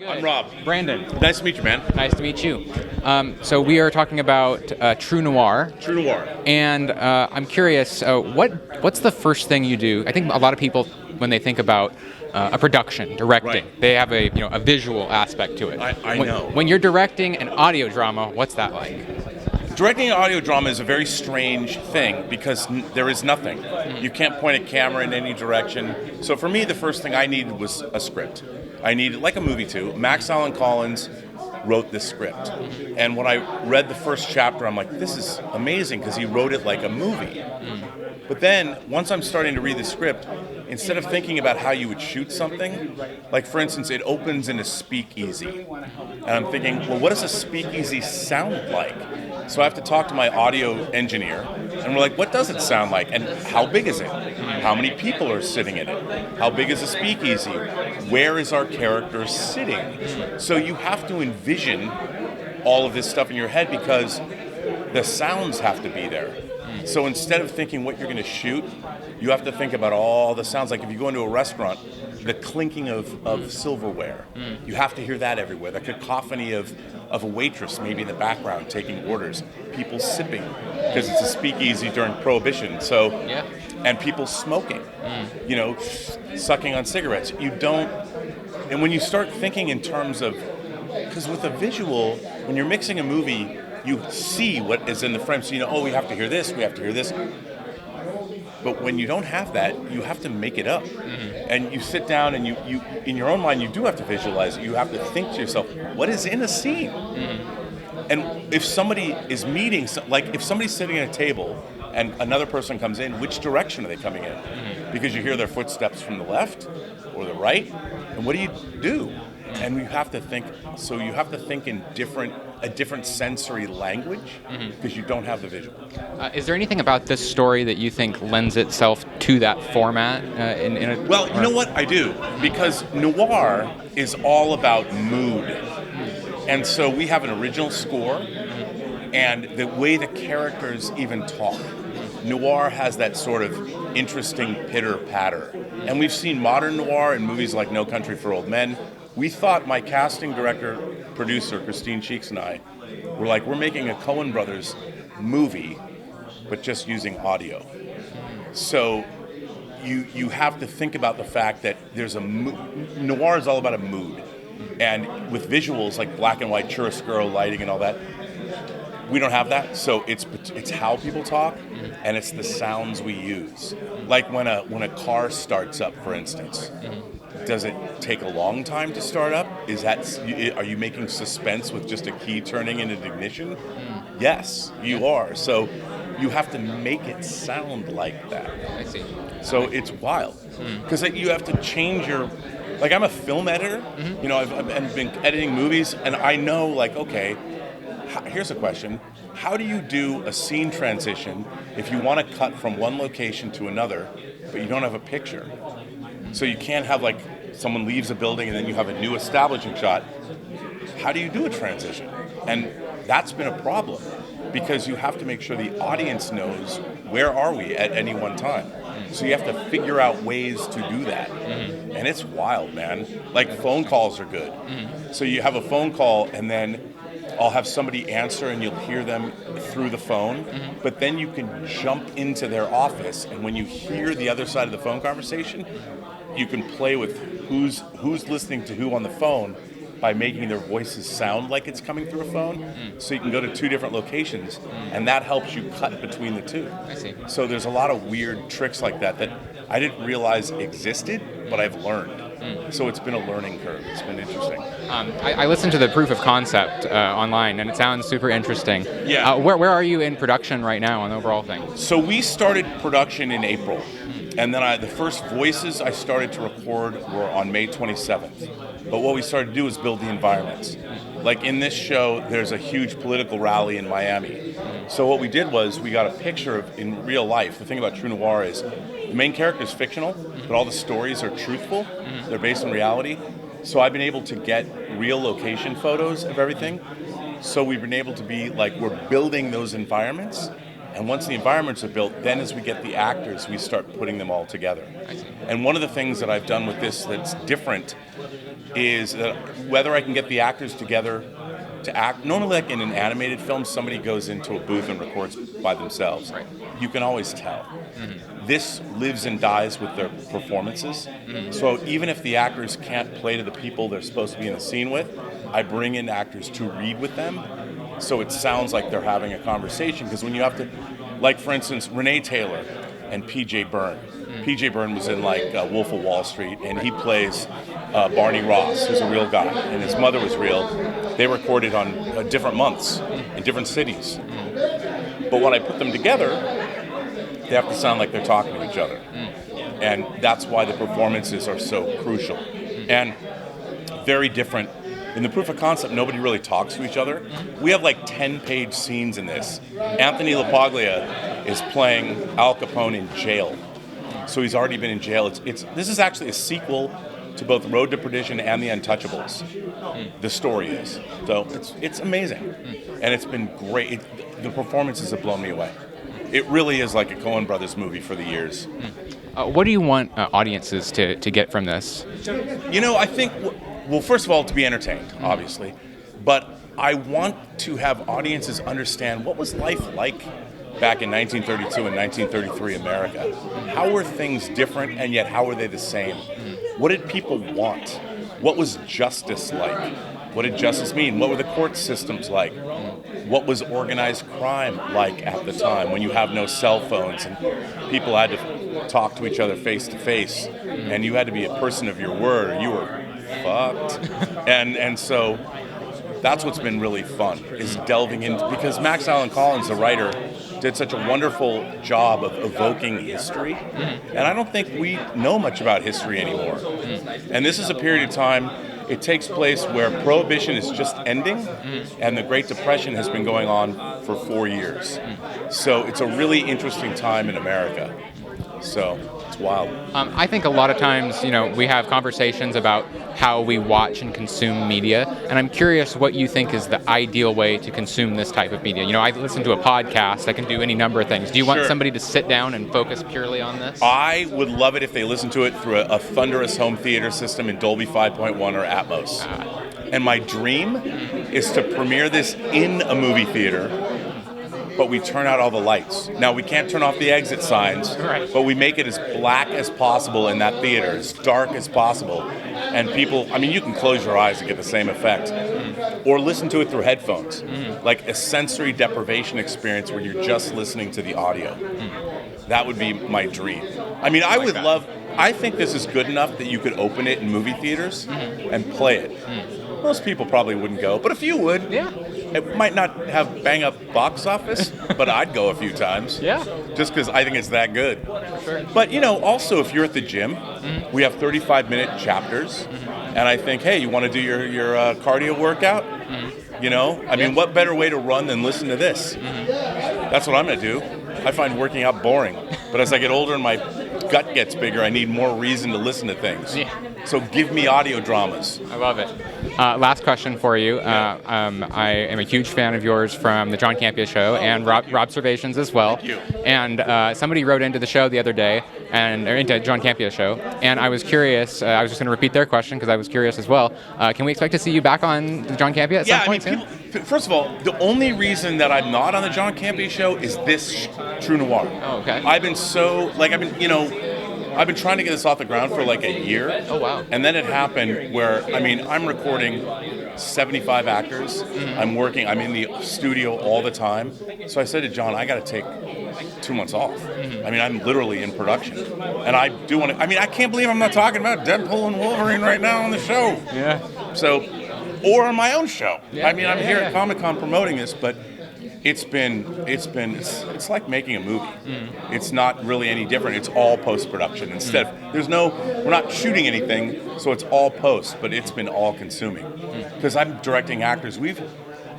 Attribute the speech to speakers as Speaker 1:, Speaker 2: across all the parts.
Speaker 1: I'm Rob.
Speaker 2: Brandon.
Speaker 1: Nice to meet you, man.
Speaker 2: Nice to meet you. So we are talking about True Noir.
Speaker 1: True Noir.
Speaker 2: And I'm curious, what's the first thing you do? I think a lot of people, when they think about a production, directing,
Speaker 1: Right.
Speaker 2: they have a visual aspect to it.
Speaker 1: I know.
Speaker 2: When you're directing an audio drama, what's that like?
Speaker 1: Directing an audio drama is a very strange thing because there is nothing. You can't point a camera in any direction. So for me, the first thing I needed was a script. I needed, like a movie too, Max Allan Collins wrote this script. And when I read the first chapter, I'm like, this is amazing because he wrote it like a movie. But then, once I'm starting to read the script, instead of thinking about how you would shoot something, like for instance, it opens in a speakeasy. And I'm thinking, well, what does a speakeasy sound like? So I have to talk to my audio engineer, and we're like, what does it sound like? And how big is it? How many people are sitting in it? How big is a speakeasy? Where is our character sitting? So you have to envision all of this stuff in your head because the sounds have to be there. So instead of thinking what you're going to shoot, you have to think about all the sounds. Like if you go into a restaurant, the clinking of silverware. You have to hear that everywhere. The cacophony of a waitress maybe in the background taking orders. People sipping because it's a speakeasy during Prohibition. So,
Speaker 2: Yeah.
Speaker 1: and people smoking, sucking on cigarettes. And when you start thinking in terms of, because with a visual, when you're mixing a movie, you see what is in the frame. So we have to hear this, we have to hear this. But when you don't have that, you have to make it up. And you sit down and you in your own mind, you do have to visualize it. You have to think to yourself, what is in a scene? And if somebody is meeting, like if somebody's sitting at a table and another person comes in, which direction are they coming in? Because you hear their footsteps from the left or the right. And what do? And you have to think, in a different sensory language because you don't have the visual.
Speaker 2: Is there anything about this story that you think lends itself to that format?
Speaker 1: Well, you know what? I do. Because noir is all about mood. And so we have an original score and the way the characters even talk. Noir has that sort of interesting pitter-patter. And we've seen modern noir in movies like No Country for Old Men. We thought, my casting director, producer, Christine Cheeks and I, were like, we're making a Coen Brothers movie, but just using audio. So you have to think about the fact that there's noir is all about a mood. And with visuals like black and white chiaroscuro lighting and all that, we don't have that. So it's how people talk, and it's the sounds we use. Like when a car starts up, for instance. Does it take a long time to start up? Are you making suspense with just a key turning in an ignition? Yes, you are. So you have to make it sound like that.
Speaker 2: I see.
Speaker 1: So it's wild because you have to change your. Like I'm a film editor. I've been editing movies, and I know okay. Here's a question. How do you do a scene transition if you want to cut from one location to another, but you don't have a picture? So you can't have someone leaves a building and then you have a new establishing shot. How do you do a transition? And that's been a problem because you have to make sure the audience knows where are we at any one time. So you have to figure out ways to do that. And it's wild, man. Like phone calls are good. So you have a phone call and then I'll have somebody answer and you'll hear them through the phone, but then you can jump into their office and when you hear the other side of the phone conversation, you can play with who's listening to who on the phone by making their voices sound like it's coming through a phone. So you can go to two different locations and that helps you cut between the two.
Speaker 2: I see.
Speaker 1: So there's a lot of weird tricks like that I didn't realize existed, but I've learned. So it's been a learning curve. It's been interesting.
Speaker 2: I listened to the proof of concept online, and it sounds super interesting.
Speaker 1: Yeah.
Speaker 2: Where are you in production right now on the overall thing?
Speaker 1: So we started production in April, and then the first voices I started to record were on May 27th. But what we started to do is build the environments. Like in this show, there's a huge political rally in Miami. So what we did was we got a picture of, in real life, the thing about True Noir is the main character is fictional, but all the stories are truthful. They're based on reality. So I've been able to get real location photos of everything. So we've been able to be we're building those environments. And once the environments are built, then as we get the actors, we start putting them all together. And one of the things that I've done with this that's different is whether I can get the actors together to act. Normally, like in an animated film, somebody goes into a booth and records by themselves.
Speaker 2: Right.
Speaker 1: You can always tell. This lives and dies with their performances. So even if the actors can't play to the people they're supposed to be in the scene with, I bring in actors to read with them, so it sounds like they're having a conversation. Because when you have to, like for instance, Renee Taylor and P.J. Byrne. P.J. Byrne was in like Wolf of Wall Street, and he plays Barney Ross, who's a real guy, and his mother was real. They recorded on different months in different cities. But when I put them together, they have to sound like they're talking to each other. And that's why the performances are so crucial. And very different. In the proof of concept, nobody really talks to each other. We have like 10-page scenes in this. Anthony LaPaglia is playing Al Capone in jail. So he's already been in jail. This is actually a sequel to both Road to Perdition and The Untouchables. The story is. So it's amazing. And it's been great. The performances have blown me away. It really is like a Coen Brothers movie for the years.
Speaker 2: What do you want audiences to get from this?
Speaker 1: I think, well, first of all, to be entertained, obviously. But I want to have audiences understand what was life like back in 1932 and 1933 America. How were things different, and yet how were they the same? What did people want? What was justice like? What did justice mean? What were the court systems like? What was organized crime like at the time when you have no cell phones and people had to talk to each other face to face, and you had to be a person of your word or you were fucked? And so that's what's been really fun, is delving into, because Max Allan Collins, the writer, did such a wonderful job of evoking history. And I don't think we know much about history anymore. And this is a period of time, it takes place where Prohibition is just ending, and the Great Depression has been going on for 4 years. So it's a really interesting time in America. So it's wild.
Speaker 2: I think a lot of times, we have conversations about how we watch and consume media, and I'm curious what you think is the ideal way to consume this type of media. I listen to a podcast, I can do any number of things. Do you want somebody to sit down and focus purely on this?
Speaker 1: I would love it if they listen to it through a thunderous home theater system in Dolby 5.1 or Atmos. And my dream is to premiere this in a movie theater, but we turn out all the lights. Now, we can't turn off the exit signs, but we make it as black as possible in that theater, as dark as possible. And people, you can close your eyes to get the same effect. Or listen to it through headphones, like a sensory deprivation experience where you're just listening to the audio. That would be my dream. I think this is good enough that you could open it in movie theaters and play it. Most people probably wouldn't go, but a few would.
Speaker 2: Yeah.
Speaker 1: It might not have bang-up box office, but I'd go a few times.
Speaker 2: Yeah.
Speaker 1: Just because I think it's that good.
Speaker 2: Sure.
Speaker 1: But, also if you're at the gym, we have 35-minute chapters, and I think, hey, you want to do your cardio workout? What better way to run than listen to this? That's what I'm going to do. I find working out boring, but as I get older and my gut gets bigger, I need more reason to listen to things. Yeah. So give me audio dramas.
Speaker 2: I love it. Last question for you. I am a huge fan of yours from the John Campea Show and Rob Observations as well.
Speaker 1: Thank you.
Speaker 2: And somebody wrote into the show the other day, or into John Campea Show, and I was curious. I was just going to repeat their question because I was curious as well. Can we expect to see you back on the John Campea at some point soon?
Speaker 1: First of all, the only reason that I'm not on the John Campea Show is this True Noir.
Speaker 2: Oh, okay.
Speaker 1: I've been trying to get this off the ground for like a year.
Speaker 2: Oh, wow.
Speaker 1: And then it happened where, I'm recording 75 actors. I'm in the studio all the time. So I said to John, I got to take 2 months off. I'm literally in production. And I do want to, I can't believe I'm not talking about Deadpool and Wolverine right now on the show.
Speaker 2: Yeah.
Speaker 1: So, or on my own show.
Speaker 2: Yeah,
Speaker 1: I'm here at Comic-Con promoting this, but it's like making a movie. It's not really any different. It's all post-production. Instead, we're not shooting anything, so it's all post, but it's been all consuming. Because I'm directing actors.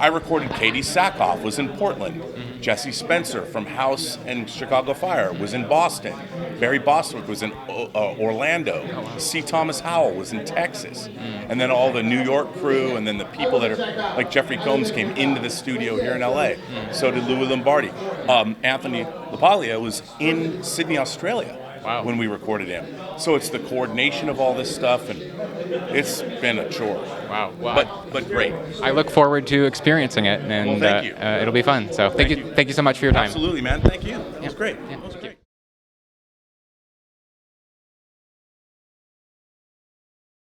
Speaker 1: I recorded Katie Sackhoff, was in Portland. Jesse Spencer from House and Chicago Fire was in Boston. Barry Bostwick was in Orlando. C. Thomas Howell was in Texas. And then all the New York crew, and then the people that are, like Jeffrey Combs came into the studio here in LA. So did Louis Lombardi. Anthony LaPaglia was in Sydney, Australia.
Speaker 2: Wow.
Speaker 1: When we recorded him. So it's the coordination of all this stuff, and It's been a chore.
Speaker 2: Wow. Well,
Speaker 1: But great.
Speaker 2: I look forward to experiencing it, and
Speaker 1: Well, thank you.
Speaker 2: it'll be fun. So thank you so much for your time.
Speaker 1: Absolutely, man. Thank you. It was great.
Speaker 2: Yeah, thank you.